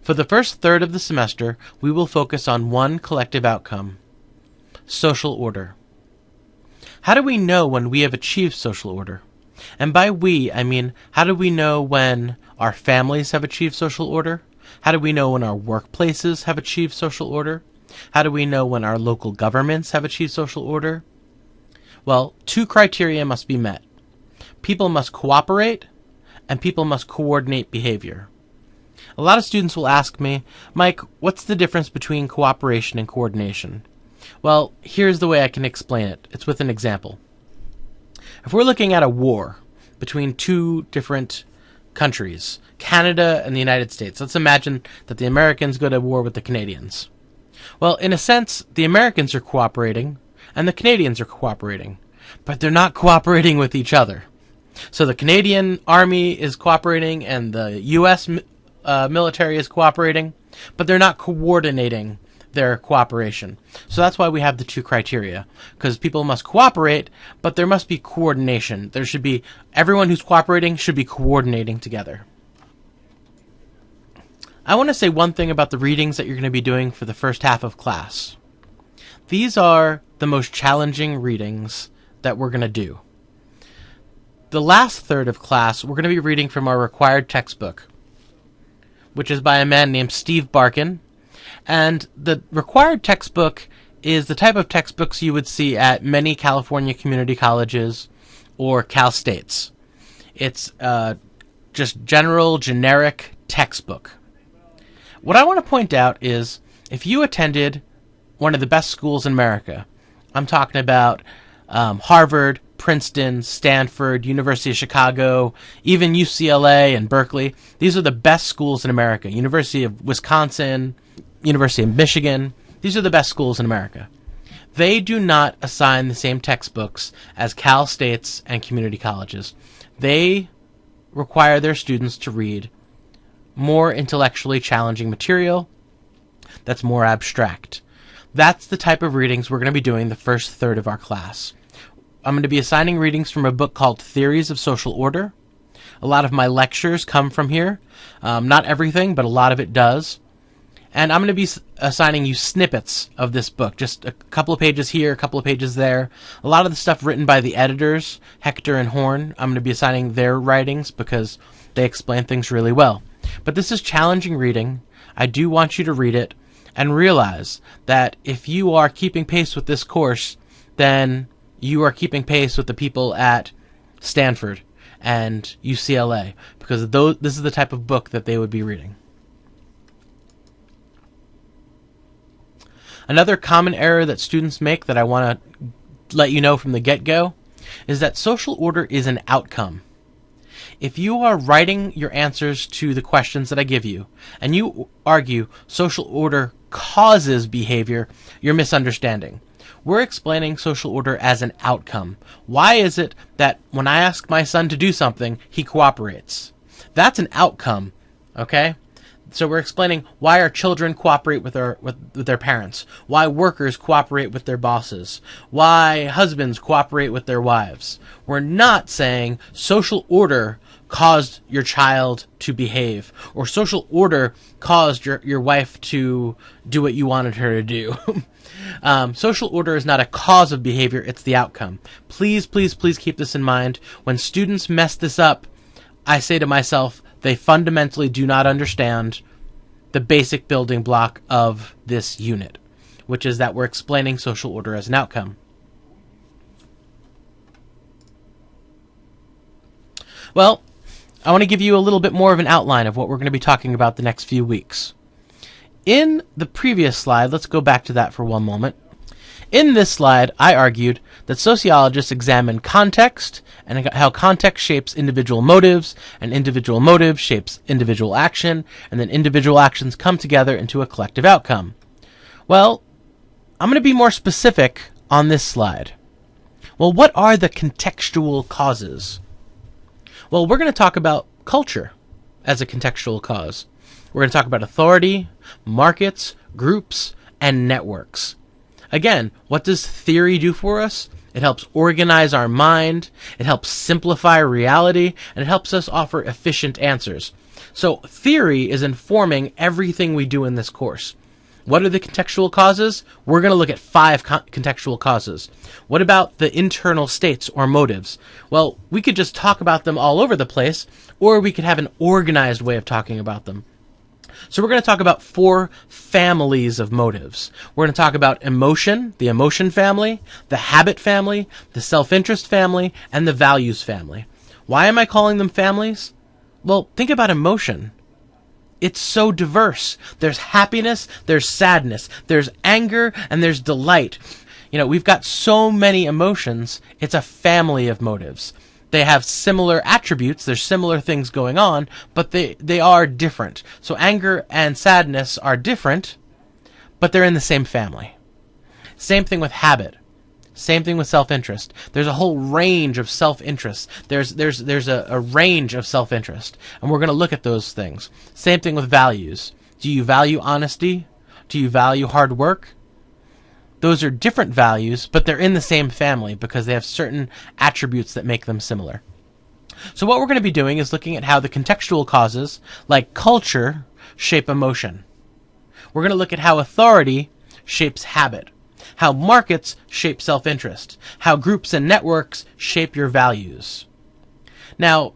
For the first third of the semester, we will focus on one collective outcome: social order. How do we know when we have achieved social order? And by we, I mean, how do we know when our families have achieved social order? How do we know when our workplaces have achieved social order? How do we know when our local governments have achieved social order? Well, two criteria must be met. People must cooperate, and people must coordinate behavior. A lot of students will ask me, Mike, what's the difference between cooperation and coordination? Well, here's the way I can explain it. It's with an example. If we're looking at a war between two different countries, Canada and the United States, let's imagine that the Americans go to war with the Canadians. Well, in a sense, the Americans are cooperating and the Canadians are cooperating, but they're not cooperating with each other. So the Canadian Army is cooperating and the U.S. Military is cooperating, but they're not coordinating their cooperation. So that's why we have the two criteria, because people must cooperate, but there must be coordination. There should be, everyone who's cooperating should be coordinating together. I want to say one thing about the readings that you're going to be doing for the first half of class. These are the most challenging readings that we're going to do. The last third of class, we're going to be reading from our required textbook, which is by a man named Steve Barkin. And the required textbook is the type of textbooks you would see at many California community colleges or Cal States. It's just generic textbook. What I want to point out is, if you attended one of the best schools in America, I'm talking about Harvard, Princeton, Stanford, University of Chicago, even UCLA and Berkeley. These are the best schools in America. University of Wisconsin, University of Michigan. These are the best schools in America. They do not assign the same textbooks as Cal States and community colleges. They require their students to read more intellectually challenging material that's more abstract. That's the type of readings we're going to be doing the first third of our class. I'm going to be assigning readings from a book called Theories of Social Order. A lot of my lectures come from here. Not everything, but a lot of it does. And I'm going to be assigning you snippets of this book, just a couple of pages here, a couple of pages there. A lot of the stuff written by the editors, Hector and Horn, I'm going to be assigning their writings because they explain things really well. But this is challenging reading. I do want you to read it and realize that if you are keeping pace with this course, then you are keeping pace with the people at Stanford and UCLA, because this is the type of book that they would be reading. Another common error that students make that I want to let you know from the get-go is that social order is an outcome. If you are writing your answers to the questions that I give you, and you argue social order causes behavior, you're misunderstanding. We're explaining social order as an outcome. Why is it that when I ask my son to do something, he cooperates? That's an outcome, okay? So we're explaining why our children cooperate with their parents, why workers cooperate with their bosses, why husbands cooperate with their wives. We're not saying social order caused your child to behave, or social order caused your wife to do what you wanted her to do. Social order is not a cause of behavior, it's the outcome. Please, please, please keep this in mind. When students mess this up, I say to myself, they fundamentally do not understand the basic building block of this unit, which is that we're explaining social order as an outcome. Well, I want to give you a little bit more of an outline of what we're going to be talking about the next few weeks. In the previous slide, let's go back to that for one moment. In this slide, I argued that sociologists examine context and how context shapes individual motives, and individual motive shapes individual action, and then individual actions come together into a collective outcome. Well, I'm going to be more specific on this slide. Well, what are the contextual causes? Well, we're going to talk about culture as a contextual cause. We're going to talk about authority, markets, groups, and networks. Again, what does theory do for us? It helps organize our mind, it helps simplify reality, and it helps us offer efficient answers. So theory is informing everything we do in this course. What are the contextual causes? We're going to look at 5 contextual causes. What about the internal states or motives? Well, we could just talk about them all over the place, or we could have an organized way of talking about them. So we're going to talk about 4 families of motives. We're going to talk about emotion, the emotion family, the habit family, the self-interest family, and the values family. Why am I calling them families? Well, think about emotion. It's so diverse. There's happiness, there's sadness, there's anger, and there's delight. We've got so many emotions. It's a family of motives. They have similar attributes, there's similar things going on, but they are different. So anger and sadness are different, but they're in the same family. Same thing with habit. Same thing with self-interest. There's a whole range of self-interest. There's a range of self-interest, and we're going to look at those things. Same thing with values. Do you value honesty? Do you value hard work? Those are different values, but they're in the same family because they have certain attributes that make them similar. So what we're going to be doing is looking at how the contextual causes, like culture, shape emotion. We're going to look at how authority shapes habit, how markets shape self-interest, how groups and networks shape your values. Now,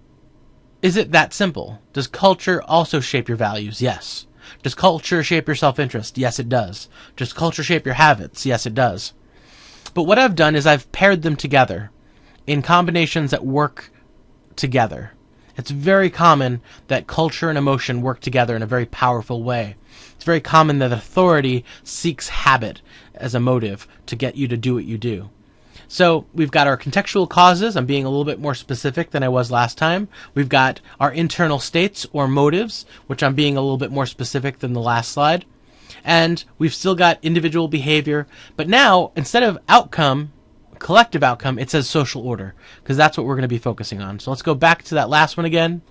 is it that simple? Does culture also shape your values? Yes. Does culture shape your self-interest? Yes, it does. Does culture shape your habits? Yes, it does. But what I've done is I've paired them together in combinations that work together. It's very common that culture and emotion work together in a very powerful way. It's very common that authority seeks habit as a motive to get you to do what you do. So we've got our contextual causes. I'm being a little bit more specific than I was last time. We've got our internal states or motives, which I'm being a little bit more specific than the last slide. And we've still got individual behavior. But now, instead of outcome, collective outcome, it says social order, because that's what we're going to be focusing on. So let's go back to that last one again.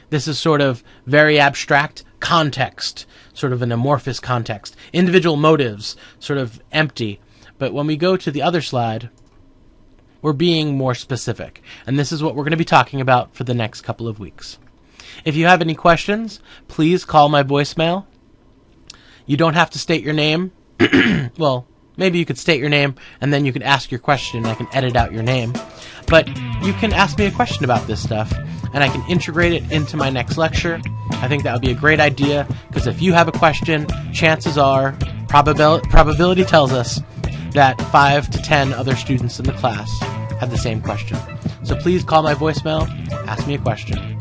This is sort of very abstract. Context, sort of an amorphous context. Individual motives, sort of empty. But when we go to the other slide, we're being more specific. And this is what we're going to be talking about for the next couple of weeks. If you have any questions, please call my voicemail. You don't have to state your name. Well, maybe you could state your name and then you could ask your question and I can edit out your name. But you can ask me a question about this stuff and I can integrate it into my next lecture. I think that would be a great idea because if you have a question, chances are, probability tells us that 5 to 10 other students in the class have the same question. So please call my voicemail, ask me a question.